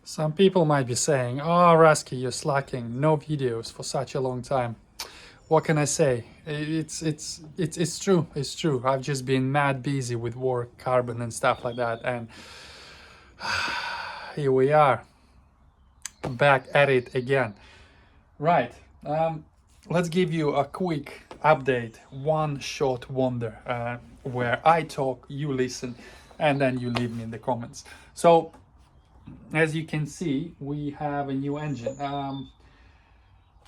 Some people might be saying, "Oh, Rusky, you're slacking. No videos for such a long time." What can I say? It's true. It's true. I've just been mad busy with work, carbon, and stuff like that, and here we are, back at it again. Right. Let's give you a quick update. One short wonder, where I talk, you listen, and then you leave me in the comments. So, as you can see, we have a new engine.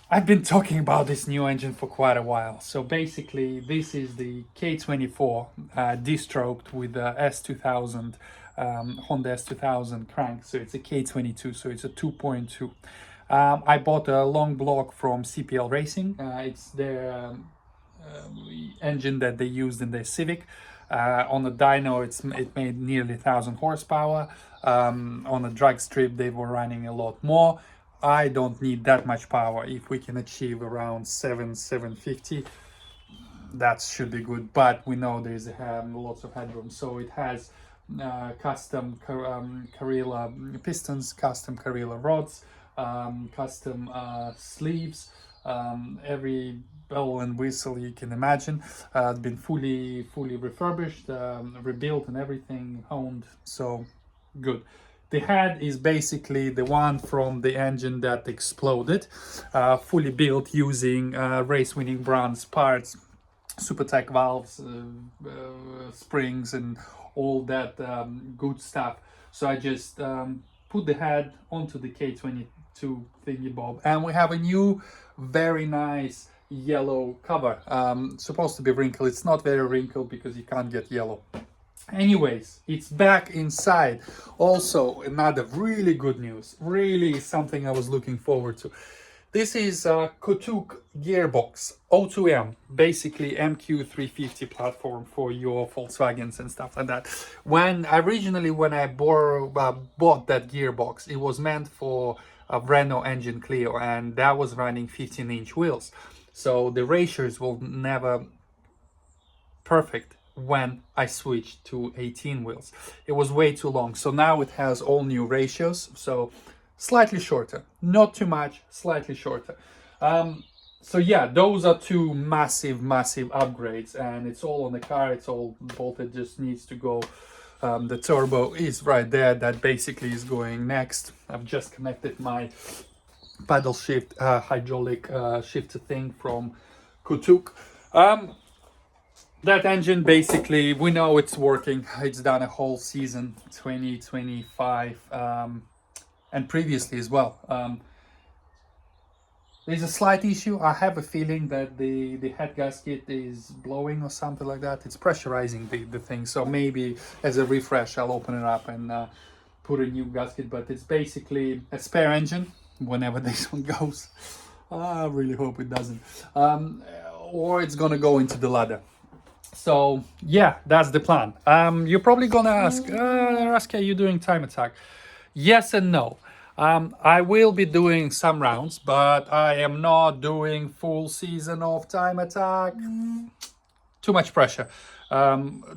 I've been talking about this new engine for quite a while. So basically, this is the K24 D-stroked with the S2000 Honda S2000 crank. So it's a K22, so it's a 2.2. I bought a long block from CPL Racing. It's their engine that they used in their Civic. On the dyno, it made nearly 1,000 horsepower. On a drag strip, they were running a lot more. I don't need that much power. If we can achieve around 750, that should be good. But we know there's lots of headroom. So it has custom Carrera pistons, custom Carrera rods, custom sleeves, every bell and whistle you can imagine. It's been fully refurbished, rebuilt and everything, honed, so good. The head is basically the one from the engine that exploded, fully built using race-winning brands parts, Supertech valves, springs, and all that good stuff. So I just put the head onto the K22 thingy bob, and we have a new, very nice yellow cover. Supposed to be wrinkled. It's not very wrinkled because you can't get yellow. Anyways, it's back inside. Also, another really good news, really something I was looking forward to. This is a Kotuk Gearbox O2M, basically MQ350 platform for your Volkswagens and stuff like that. When I bought that gearbox, it was meant for a Renault engine Clio, and that was running 15-inch wheels. So the ratios will never perfect when I switched to 18 wheels. It was way too long. So now it has all new ratios. So slightly shorter, not too much, slightly shorter. So yeah, those are two massive upgrades, and it's all on the car. It's all bolted, just needs to go. The turbo is right there. That basically is going next. I've just connected my paddle shift hydraulic shifter thing from Kotuk. That engine, basically, we know it's working. It's done a whole season, 2025, and previously as well. There's a slight issue. I have a feeling that the head gasket is blowing or something like that. It's pressurizing the thing. So maybe as a refresh, I'll open it up and put a new gasket. But it's basically a spare engine whenever this one goes. I really hope it doesn't. Or it's gonna go into the ladder. So yeah, that's the plan. You're probably gonna ask, Rusky, are you doing time attack? Yes and no. I will be doing some rounds, but I am not doing full season of time attack. Too much pressure. I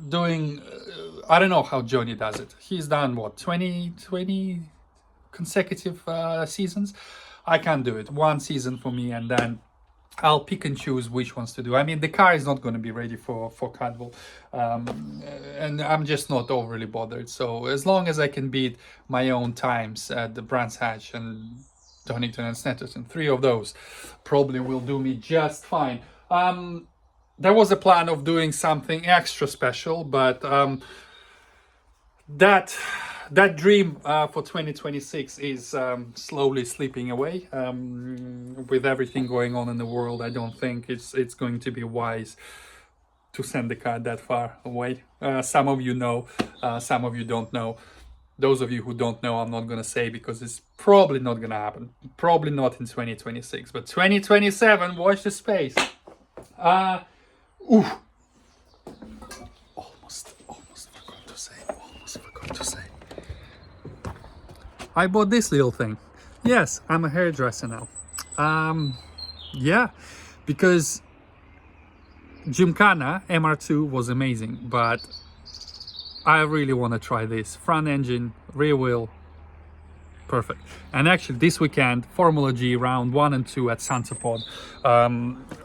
don't know how Johnny does it. He's done what, 20 consecutive seasons? I can't do it. One season for me, and then I'll pick and choose which ones to do. I mean, the car is not going to be ready for Cadwell, and I'm just not overly bothered. So as long as I can beat my own times at the Brands Hatch and Donington and Snetterton, 3 of those probably will do me just fine. There was a plan of doing something extra special, but that dream for 2026 is slowly slipping away. With everything going on in the world, I don't think it's going to be wise to send the car that far away. Some of you know, some of you don't know. Those of you who don't know, I'm not going to say, because it's probably not going to happen. Probably not in 2026, but 2027, watch the space. Almost forgot to say. I bought this little thing. Yes, I'm a hairdresser now. Yeah, because Gymkhana MR2 was amazing, but I really want to try this front engine, rear wheel, Perfect. And actually this weekend, Formula G round 1 and 2 at Sansapod.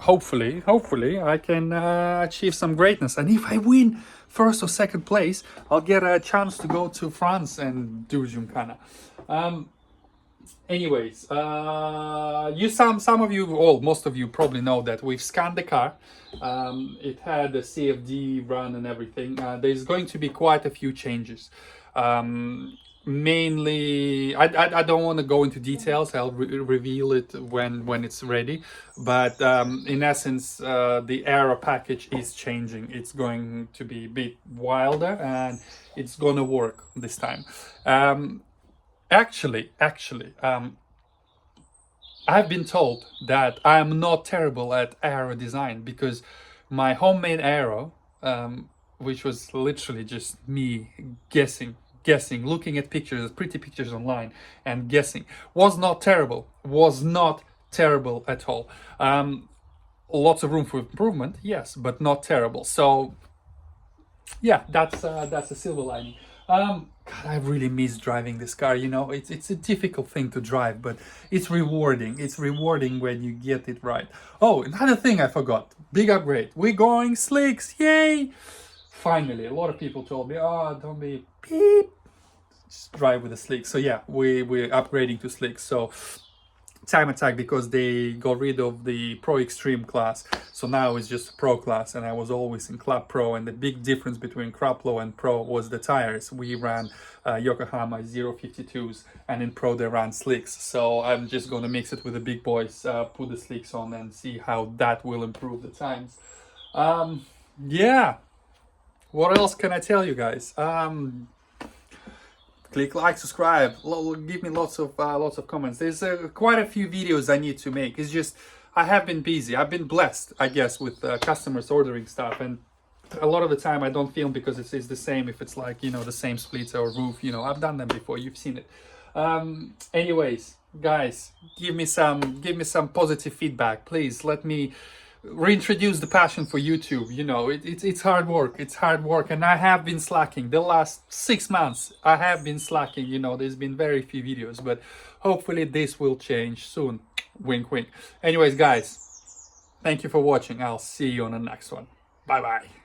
Hopefully I can achieve some greatness. And if I win first or second place, I'll get a chance to go to France and do Gymkhana. Anyways, some of you, well, most of you probably know that we've scanned the car. It had a CFD run and everything. There's going to be quite a few changes. Mainly, I don't want to go into details. I'll reveal it when it's ready. But in essence, the Aero package is changing. It's going to be a bit wilder and it's going to work this time. Actually, I've been told that I'm not terrible at aero design because my homemade aero, which was literally just me guessing, looking at pictures, pretty pictures online and guessing, was not terrible at all. Lots of room for improvement, yes, but not terrible. So yeah, that's a silver lining. God, I really miss driving this car. You know, it's a difficult thing to drive, but it's rewarding. It's rewarding when you get it right. Oh, another thing I forgot. Big upgrade. We're going slicks. Yay! Finally, a lot of people told me, oh, don't be beep. Just drive with the slicks. So yeah, we're upgrading to slicks. So time attack, because they got rid of the Pro Extreme class, so now it's just a Pro class, and I was always in Club Pro, and the big difference between Club Pro and Pro was the tires. We ran Yokohama 052s, and in Pro they ran slicks, so I'm just going to mix it with the big boys, put the slicks on and see how that will improve the times. Yeah, what else can I tell you guys? Click like, subscribe, give me lots of comments. There's quite a few videos I need to make. It's just I have been busy. I've been blessed, I guess, with customers ordering stuff, and a lot of the time I don't film because it's the same. If it's like, you know, the same splits or roof, you know, I've done them before. You've seen it. Anyways, guys, give me some positive feedback, please. Let me reintroduce the passion for YouTube. You know, it's hard work. It's hard work, and I have been slacking the last 6 months. I have been slacking. You know, there's been very few videos, but hopefully this will change soon. Wink, wink. Anyways, guys, thank you for watching. I'll see you on the next one. Bye bye.